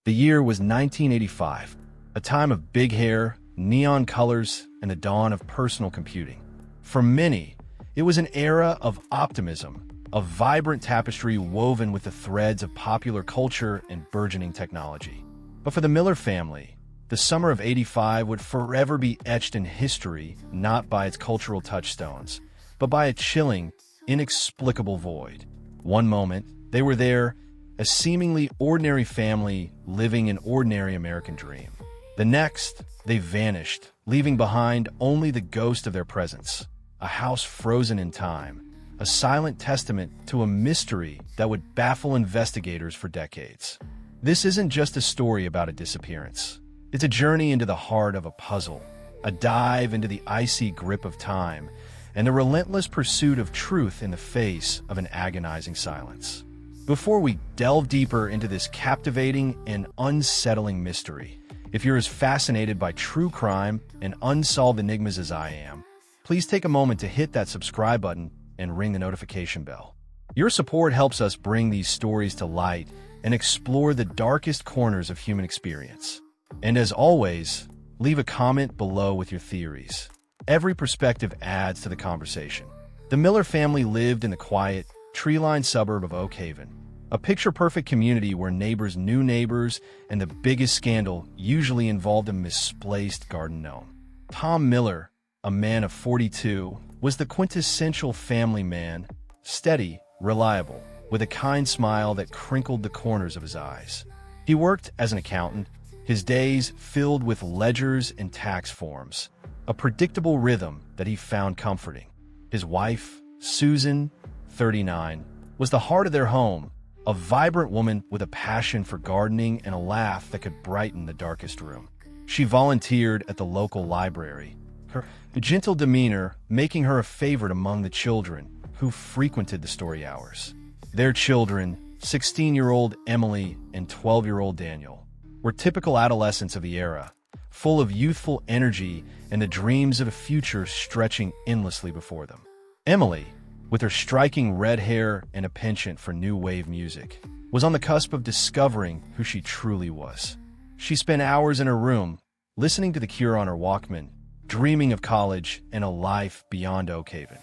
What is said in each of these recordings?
The year was 1985, a time of big hair, neon colors, and the dawn of personal computing. For many, it was an era of optimism, a vibrant tapestry woven with the threads of popular culture and burgeoning technology. But for the Miller family, the summer of '85 would forever be etched in history, not by its cultural touchstones, but by a chilling, inexplicable void. One moment, they were there, a seemingly ordinary family living an ordinary American dream. The next, they vanished, leaving behind only the ghost of their presence, a house frozen in time, a silent testament to a mystery that would baffle investigators for decades. This isn't just a story about a disappearance. It's a journey into the heart of a puzzle, a dive into the icy grip of time, and the relentless pursuit of truth in the face of an agonizing silence. Before we delve deeper into this captivating and unsettling mystery, if you're as fascinated by true crime and unsolved enigmas as I am, please take a moment to hit that subscribe button and ring the notification bell. Your support helps us bring these stories to light and explore the darkest corners of human experience. And as always, leave a comment below with your theories. Every perspective adds to the conversation. The Miller family lived in the quiet, tree-lined suburb of Oak Haven, a picture-perfect community where neighbors knew neighbors, and the biggest scandal usually involved a misplaced garden gnome. Tom Miller, a man of 42, was the quintessential family man, steady, reliable, with a kind smile that crinkled the corners of his eyes. He worked as an accountant, his days filled with ledgers and tax forms, a predictable rhythm that he found comforting. His wife, Susan, 39, was the heart of their home, a vibrant woman with a passion for gardening and a laugh that could brighten the darkest room. She volunteered at the local library, her gentle demeanor making her a favorite among the children who frequented the story hours. Their children, 16-year-old Emily and 12-year-old Daniel, were typical adolescents of the era, full of youthful energy and the dreams of a future stretching endlessly before them. Emily, with her striking red hair and a penchant for new wave music, was on the cusp of discovering who she truly was. She spent hours in her room, listening to The Cure on her Walkman, dreaming of college and a life beyond Oak Haven.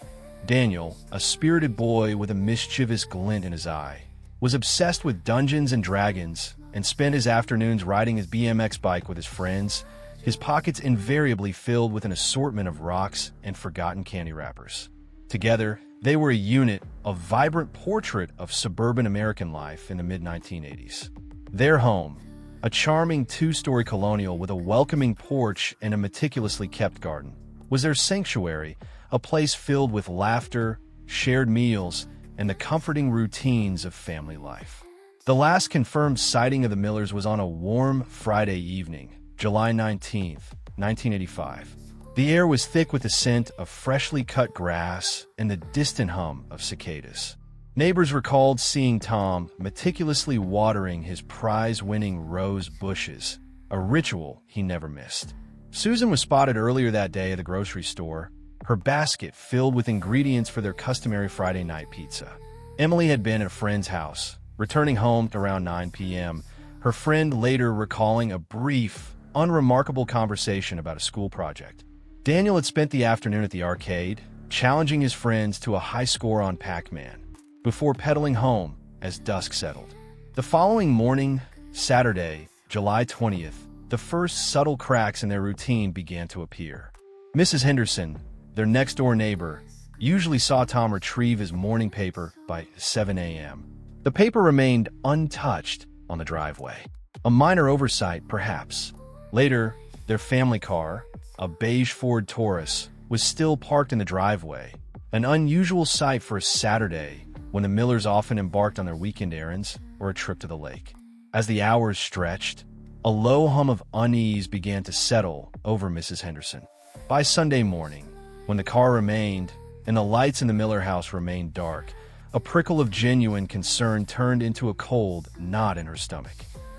Daniel, a spirited boy with a mischievous glint in his eye, was obsessed with Dungeons and Dragons and spent his afternoons riding his BMX bike with his friends, his pockets invariably filled with an assortment of rocks and forgotten candy wrappers. Together, they were a unit, a vibrant portrait of suburban American life in the mid-1980s. Their home, a charming two-story colonial with a welcoming porch and a meticulously kept garden, was their sanctuary, a place filled with laughter, shared meals, and the comforting routines of family life. The last confirmed sighting of the Millers was on a warm Friday evening, July 19th, 1985. The air was thick with the scent of freshly cut grass and the distant hum of cicadas. Neighbors recalled seeing Tom meticulously watering his prize-winning rose bushes, a ritual he never missed. Susan was spotted earlier that day at the grocery store, her basket filled with ingredients for their customary Friday night pizza. Emily had been at a friend's house, returning home around 9 p.m., her friend later recalling a brief, unremarkable conversation about a school project. Daniel had spent the afternoon at the arcade, challenging his friends to a high score on Pac-Man, before pedaling home as dusk settled. The following morning, Saturday, July 20th, the first subtle cracks in their routine began to appear. Mrs. Henderson, their next-door neighbor, usually saw Tom retrieve his morning paper by 7 a.m. The paper remained untouched on the driveway. A minor oversight, perhaps. Later, their family car, a beige Ford Taurus, was still parked in the driveway, an unusual sight for a Saturday when the Millers often embarked on their weekend errands or a trip to the lake. As the hours stretched, a low hum of unease began to settle over Mrs. Henderson. By Sunday morning, when the car remained and the lights in the Miller house remained dark, a prickle of genuine concern turned into a cold knot in her stomach.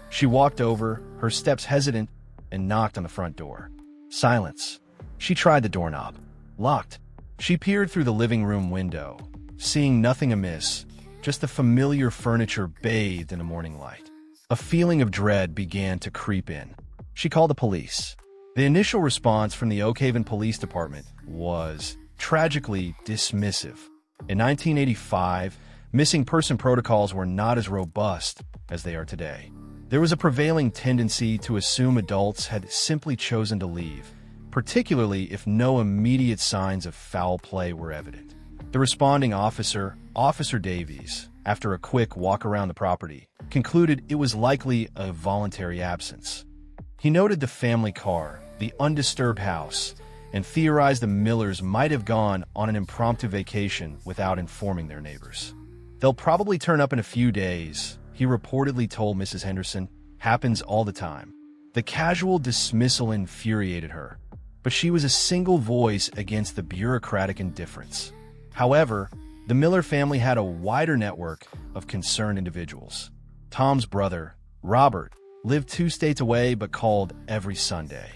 She walked over, her steps hesitant, and knocked on the front door. Silence. She tried the doorknob. Locked. She peered through the living room window, seeing nothing amiss, just the familiar furniture bathed in the morning light. A feeling of dread began to creep in. She called the police. The initial response from the Oak Haven Police Department was tragically dismissive. In 1985, missing person protocols were not as robust as they are today. There was a prevailing tendency to assume adults had simply chosen to leave, particularly if no immediate signs of foul play were evident. The responding officer, Officer Davies, after a quick walk around the property, concluded it was likely a voluntary absence. He noted the family car, the undisturbed house, and theorized the Millers might have gone on an impromptu vacation without informing their neighbors. "They'll probably turn up in a few days," he reportedly told Mrs. Henderson. "Happens all the time." The casual dismissal infuriated her, but she was a single voice against the bureaucratic indifference. However, the Miller family had a wider network of concerned individuals. Tom's brother, Robert, lived 2 states away but called every Sunday.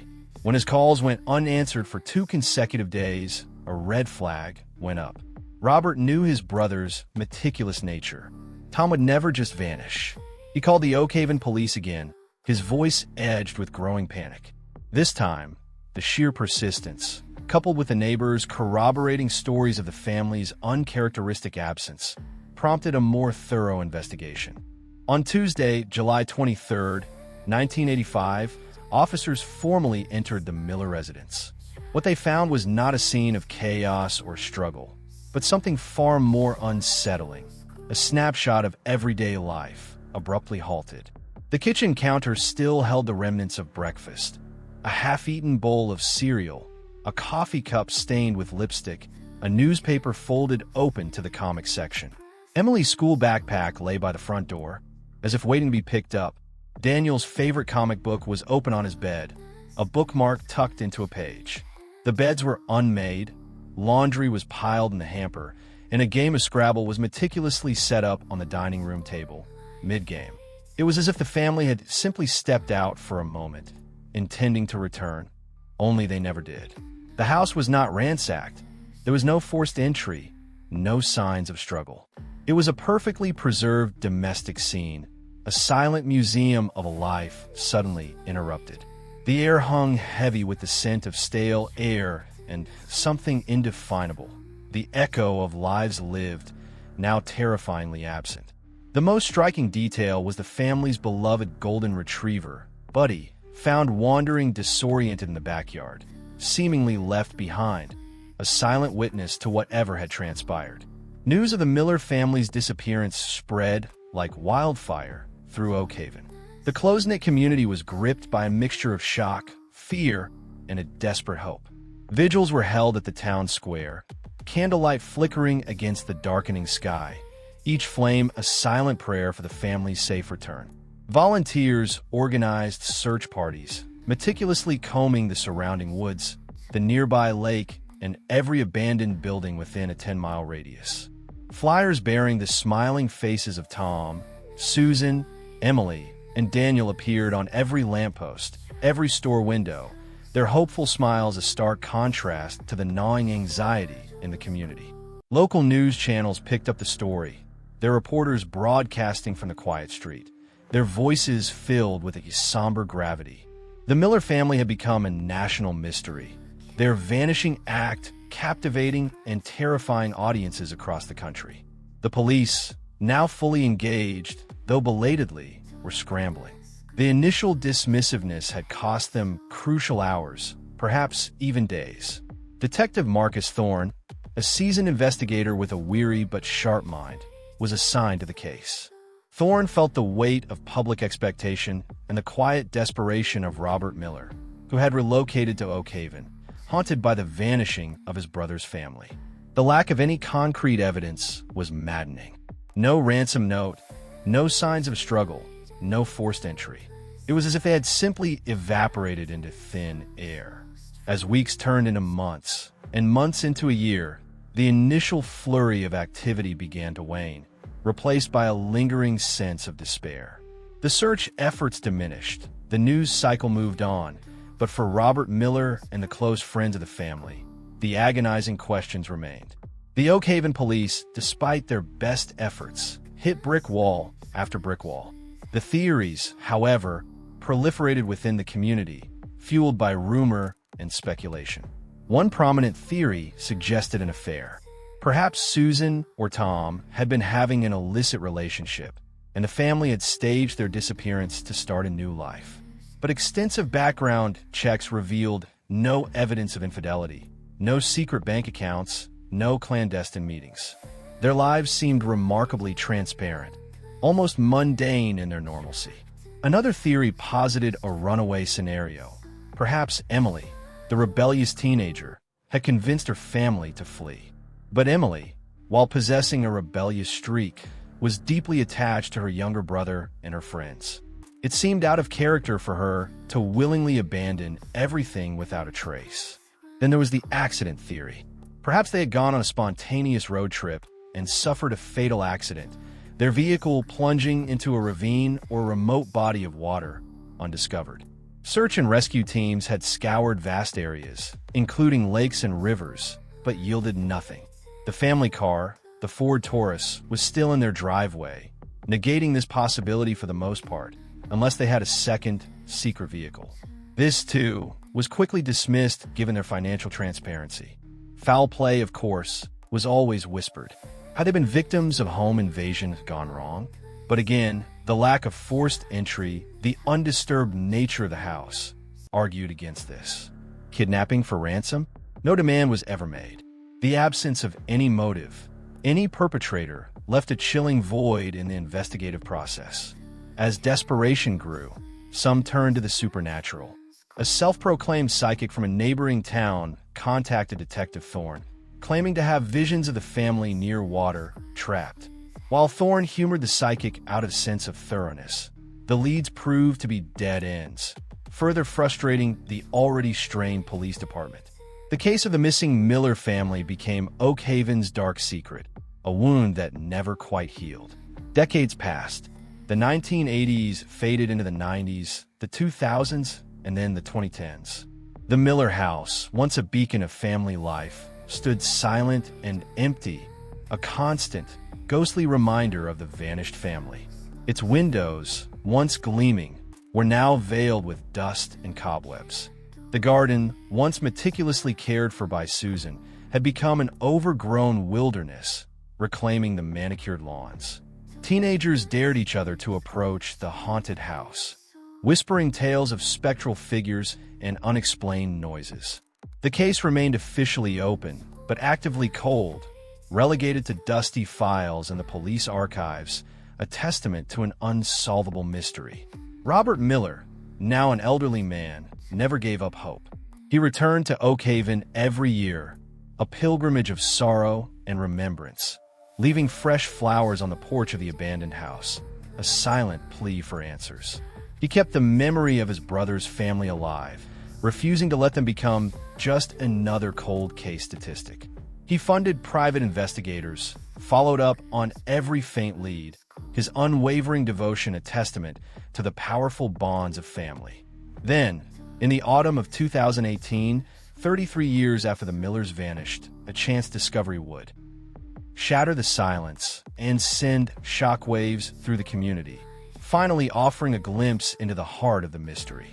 When his calls went unanswered for 2 consecutive days, a red flag went up. Robert knew his brother's meticulous nature. Tom would never just vanish. He called the Oak Haven police again, his voice edged with growing panic. This time, the sheer persistence, coupled with the neighbors' corroborating stories of the family's uncharacteristic absence, prompted a more thorough investigation. On Tuesday, July 23, 1985, officers formally entered the Miller residence. What they found was not a scene of chaos or struggle, but something far more unsettling, a snapshot of everyday life, abruptly halted. The kitchen counter still held the remnants of breakfast, a half-eaten bowl of cereal, a coffee cup stained with lipstick, a newspaper folded open to the comic section. Emily's school backpack lay by the front door, as if waiting to be picked up. Daniel's favorite comic book was open on his bed, a bookmark tucked into a page. The beds were unmade, laundry was piled in the hamper, and a game of Scrabble was meticulously set up on the dining room table, mid-game. It was as if the family had simply stepped out for a moment, intending to return, only they never did. The house was not ransacked. There was no forced entry, no signs of struggle. It was a perfectly preserved domestic scene, a silent museum of a life suddenly interrupted. The air hung heavy with the scent of stale air and something indefinable, the echo of lives lived, now terrifyingly absent. The most striking detail was the family's beloved golden retriever, Buddy, found wandering disoriented in the backyard, seemingly left behind, a silent witness to whatever had transpired. News of the Miller family's disappearance spread like wildfire through Oak Haven. The close-knit community was gripped by a mixture of shock, fear, and a desperate hope. Vigils were held at the town square, candlelight flickering against the darkening sky, each flame a silent prayer for the family's safe return. Volunteers organized search parties, meticulously combing the surrounding woods, the nearby lake, and every abandoned building within a 10-mile radius. Flyers bearing the smiling faces of Tom, Susan, Emily, and Daniel appeared on every lamppost, every store window, their hopeful smiles a stark contrast to the gnawing anxiety in the community. Local news channels picked up the story, their reporters broadcasting from the quiet street, their voices filled with a somber gravity. The Miller family had become a national mystery, their vanishing act captivating and terrifying audiences across the country. The police, now fully engaged, though belatedly, were scrambling. The initial dismissiveness had cost them crucial hours, perhaps even days. Detective Marcus Thorne, a seasoned investigator with a weary but sharp mind, was assigned to the case. Thorne felt the weight of public expectation and the quiet desperation of Robert Miller, who had relocated to Oak Haven, haunted by the vanishing of his brother's family. The lack of any concrete evidence was maddening. No ransom note, no signs of struggle, no forced entry. It was as if they had simply evaporated into thin air. As weeks turned into months, and months into a year, the initial flurry of activity began to wane, replaced by a lingering sense of despair. The search efforts diminished, the news cycle moved on, but for Robert Miller and the close friends of the family, the agonizing questions remained. The Oak Haven police, despite their best efforts, hit brick wall after brick wall. The theories, however, proliferated within the community, fueled by rumor and speculation. One prominent theory suggested an affair. Perhaps Susan or Tom had been having an illicit relationship, and the family had staged their disappearance to start a new life. But extensive background checks revealed no evidence of infidelity, no secret bank accounts, no clandestine meetings. Their lives seemed remarkably transparent, almost mundane in their normalcy. Another theory posited a runaway scenario. Perhaps Emily, the rebellious teenager, had convinced her family to flee. But Emily, while possessing a rebellious streak, was deeply attached to her younger brother and her friends. It seemed out of character for her to willingly abandon everything without a trace. Then there was the accident theory. Perhaps they had gone on a spontaneous road trip and suffered a fatal accident, their vehicle plunging into a ravine or remote body of water, undiscovered. Search and rescue teams had scoured vast areas, including lakes and rivers, but yielded nothing. The family car, the Ford Taurus, was still in their driveway, negating this possibility for the most part, unless they had a second, secret vehicle. This, too, was quickly dismissed given their financial transparency. Foul play, of course, was always whispered. Had they been victims of home invasion gone wrong? But again, the lack of forced entry, the undisturbed nature of the house, argued against this. Kidnapping for ransom? No demand was ever made. The absence of any motive, any perpetrator, left a chilling void in the investigative process. As desperation grew, some turned to the supernatural. A self-proclaimed psychic from a neighboring town contacted Detective Thorne, claiming to have visions of the family near water, trapped. While Thorne humored the psychic out of sense of thoroughness, the leads proved to be dead ends, further frustrating the already strained police department. The case of the missing Miller family became Oak Haven's dark secret, a wound that never quite healed. Decades passed. The 1980s faded into the 90s, the 2000s, and then the 2010s. The Miller house, once a beacon of family life, stood silent and empty, a constant, ghostly reminder of the vanished family. Its windows, once gleaming, were now veiled with dust and cobwebs. The garden, once meticulously cared for by Susan, had become an overgrown wilderness, reclaiming the manicured lawns. Teenagers dared each other to approach the haunted house, whispering tales of spectral figures and unexplained noises. The case remained officially open, but actively cold, relegated to dusty files in the police archives, a testament to an unsolvable mystery. Robert Miller, now an elderly man, never gave up hope. He returned to Oak Haven every year, a pilgrimage of sorrow and remembrance, leaving fresh flowers on the porch of the abandoned house, a silent plea for answers. He kept the memory of his brother's family alive, refusing to let them become just another cold case statistic. He funded private investigators, followed up on every faint lead, his unwavering devotion a testament to the powerful bonds of family. Then, in the autumn of 2018, 33 years after the Millers vanished, a chance discovery would shatter the silence and send shockwaves through the community, finally offering a glimpse into the heart of the mystery.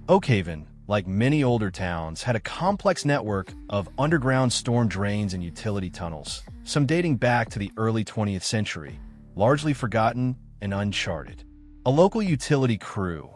Oak Haven, like many older towns, had a complex network of underground storm drains and utility tunnels, some dating back to the early 20th century, largely forgotten and uncharted. A local utility crew,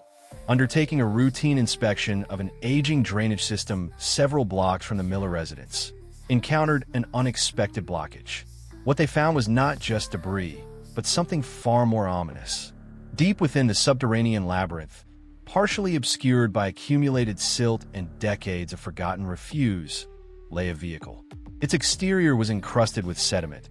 undertaking a routine inspection of an aging drainage system several blocks from the Miller residence, encountered an unexpected blockage. What they found was not just debris, but something far more ominous. Deep within the subterranean labyrinth, partially obscured by accumulated silt and decades of forgotten refuse, lay a vehicle. Its exterior was encrusted with sediment,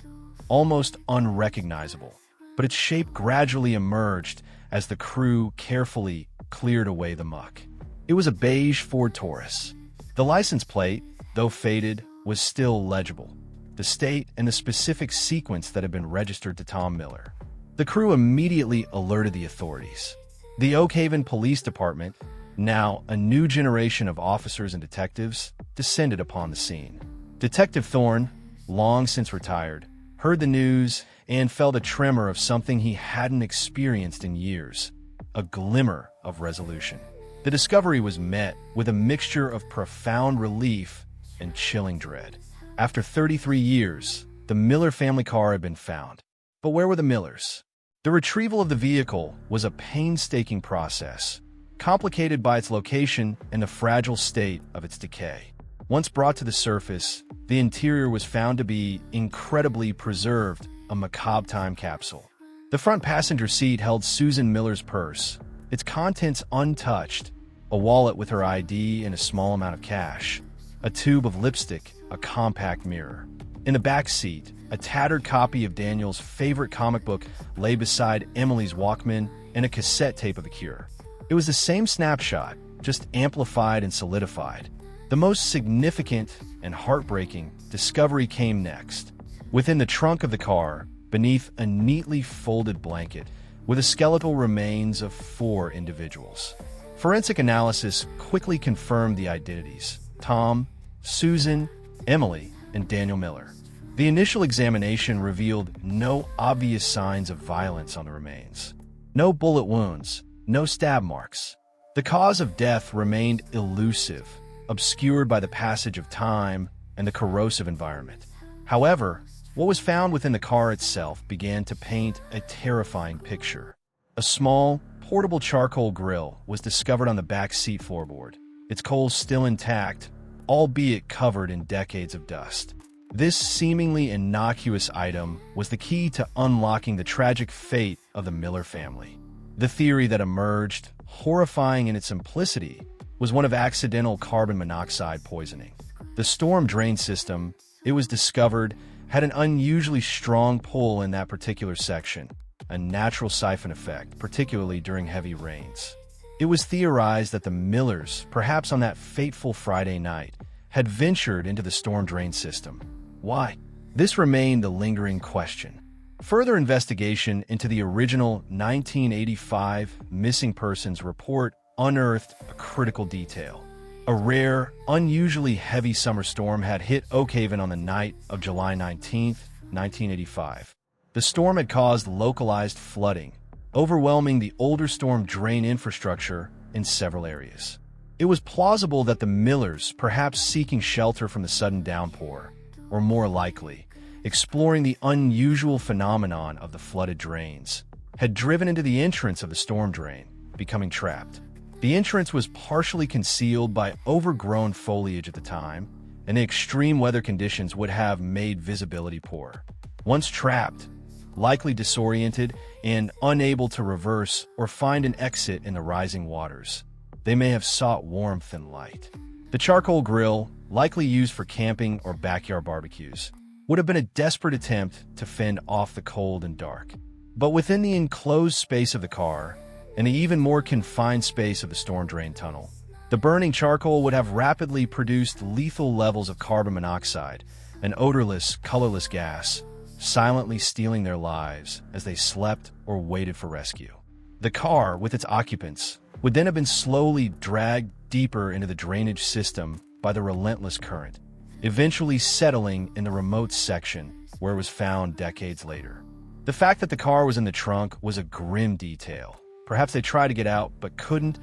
almost unrecognizable, but its shape gradually emerged as the crew carefully cleared away the muck. It was a beige Ford Taurus. The license plate, though faded, was still legible, the state and the specific sequence that had been registered to Tom Miller. The crew immediately alerted the authorities. The Oak Haven Police Department, now a new generation of officers and detectives, descended upon the scene. Detective Thorne, long since retired, heard the news and felt a tremor of something he hadn't experienced in years, a glimmer of resolution. The discovery was met with a mixture of profound relief and chilling dread. After 33 years, the Miller family car had been found. But where were the Millers? The retrieval of the vehicle was a painstaking process, complicated by its location and the fragile state of its decay. Once brought to the surface, the interior was found to be incredibly preserved, a macabre time capsule. The front passenger seat held Susan Miller's purse, its contents untouched, a wallet with her ID and a small amount of cash, a tube of lipstick, a compact mirror. In the back seat, a tattered copy of Daniel's favorite comic book lay beside Emily's Walkman and a cassette tape of The Cure. It was the same snapshot, just amplified and solidified. The most significant and heartbreaking discovery came next. Within the trunk of the car, beneath a neatly folded blanket, were the skeletal remains of 4 individuals. Forensic analysis quickly confirmed the identities: Tom, Susan, Emily, and Daniel Miller. The initial examination revealed no obvious signs of violence on the remains. No bullet wounds, no stab marks. The cause of death remained elusive, obscured by the passage of time and the corrosive environment. However, what was found within the car itself began to paint a terrifying picture. A small, portable charcoal grill was discovered on the back seat floorboard, its coals still intact, albeit covered in decades of dust. This seemingly innocuous item was the key to unlocking the tragic fate of the Miller family. The theory that emerged, horrifying in its simplicity, was one of accidental carbon monoxide poisoning. The storm drain system, it was discovered, had an unusually strong pull in that particular section, a natural siphon effect, particularly during heavy rains. It was theorized that the Millers, perhaps on that fateful Friday night, had ventured into the storm drain system. Why? This remained the lingering question. Further investigation into the original 1985 missing persons report unearthed a critical detail. A rare, unusually heavy summer storm had hit Oak Haven on the night of July 19, 1985. The storm had caused localized flooding, overwhelming the older storm drain infrastructure in several areas. It was plausible that the Millers, perhaps seeking shelter from the sudden downpour, or more likely, exploring the unusual phenomenon of the flooded drains, had driven into the entrance of the storm drain, becoming trapped. The entrance was partially concealed by overgrown foliage at the time, and the extreme weather conditions would have made visibility poor. Once trapped, likely disoriented and unable to reverse or find an exit in the rising waters, they may have sought warmth and light. The charcoal grill, likely used for camping or backyard barbecues, would have been a desperate attempt to fend off the cold and dark. But within the enclosed space of the car, and the even more confined space of the storm drain tunnel, the burning charcoal would have rapidly produced lethal levels of carbon monoxide, an odorless, colorless gas, silently stealing their lives as they slept or waited for rescue. The car, with its occupants, would then have been slowly dragged deeper into the drainage system by the relentless current, eventually settling in the remote section where it was found decades later. The fact that the car was in the trunk was a grim detail. Perhaps they tried to get out but couldn't,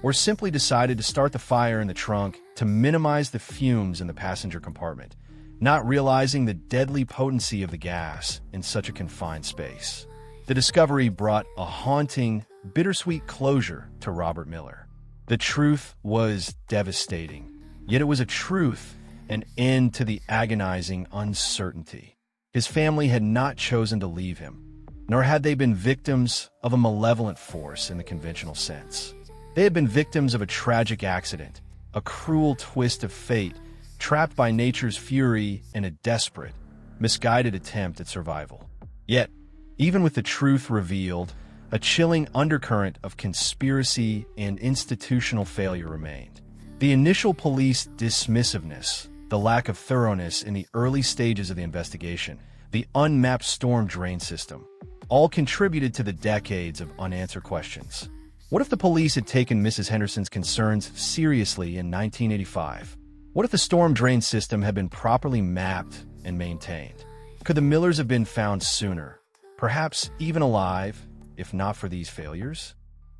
or simply decided to start the fire in the trunk to minimize the fumes in the passenger compartment, not realizing the deadly potency of the gas in such a confined space. The discovery brought a haunting, bittersweet closure to Robert Miller. The truth was devastating, yet it was a truth, an end to the agonizing uncertainty. His family had not chosen to leave him, nor had they been victims of a malevolent force in the conventional sense. They had been victims of a tragic accident, a cruel twist of fate, trapped by nature's fury in a desperate, misguided attempt at survival. Yet, even with the truth revealed, a chilling undercurrent of conspiracy and institutional failure remained. The initial police dismissiveness, the lack of thoroughness in the early stages of the investigation, the unmapped storm drain system, all contributed to the decades of unanswered questions. What if the police had taken Mrs. Henderson's concerns seriously in 1985? What if the storm drain system had been properly mapped and maintained? Could the Millers have been found sooner, perhaps even alive, if not for these failures?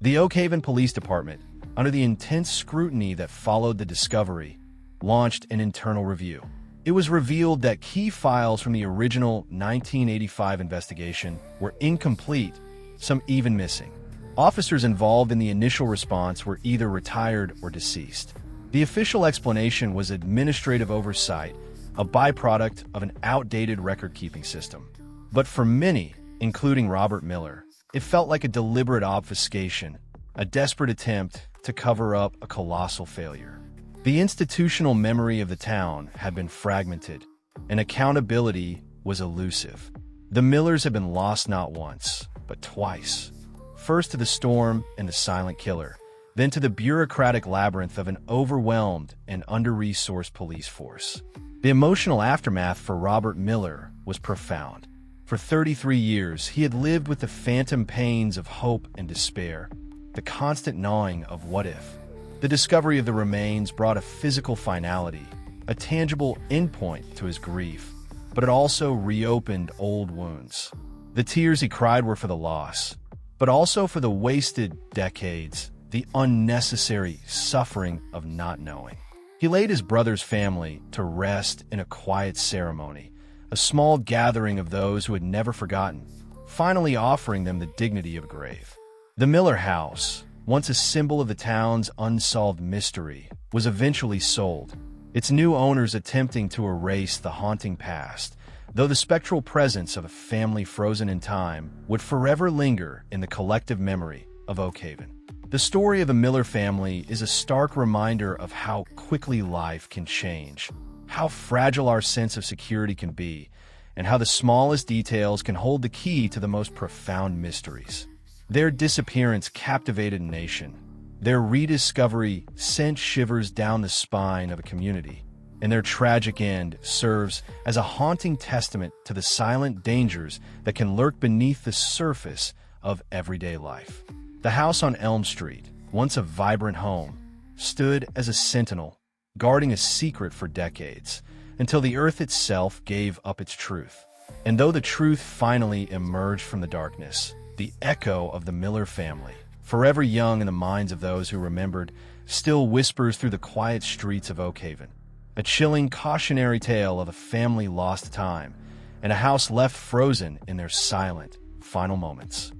The Oak Haven Police Department, under the intense scrutiny that followed the discovery, launched an internal review. It was revealed that key files from the original 1985 investigation were incomplete, some even missing. Officers involved in the initial response were either retired or deceased. The official explanation was administrative oversight, a byproduct of an outdated record-keeping system. But for many, including Robert Miller, it felt like a deliberate obfuscation, a desperate attempt to cover up a colossal failure. The institutional memory of the town had been fragmented, and accountability was elusive. The Millers had been lost not once, but twice. First to the storm and the silent killer, then to the bureaucratic labyrinth of an overwhelmed and under-resourced police force. The emotional aftermath for Robert Miller was profound. For 33 years, he had lived with the phantom pains of hope and despair, the constant gnawing of what if. The discovery of the remains brought a physical finality, a tangible endpoint to his grief, but it also reopened old wounds. The tears he cried were for the loss, but also for the wasted decades, the unnecessary suffering of not knowing. He laid his brother's family to rest in a quiet ceremony, a small gathering of those who had never forgotten, finally offering them the dignity of a grave. The Miller house, once a symbol of the town's unsolved mystery, was eventually sold, its new owners attempting to erase the haunting past, though the spectral presence of a family frozen in time would forever linger in the collective memory of Oak Haven. The story of the Miller family is a stark reminder of how quickly life can change, how fragile our sense of security can be, and how the smallest details can hold the key to the most profound mysteries. Their disappearance captivated a nation. Their rediscovery sent shivers down the spine of a community, and their tragic end serves as a haunting testament to the silent dangers that can lurk beneath the surface of everyday life. The house on Elm Street, once a vibrant home, stood as a sentinel, guarding a secret for decades, until the earth itself gave up its truth. And though the truth finally emerged from the darkness, the echo of the Miller family, forever young in the minds of those who remembered, still whispers through the quiet streets of Oak Haven. A chilling cautionary tale of a family lost to time, and a house left frozen in their silent, final moments.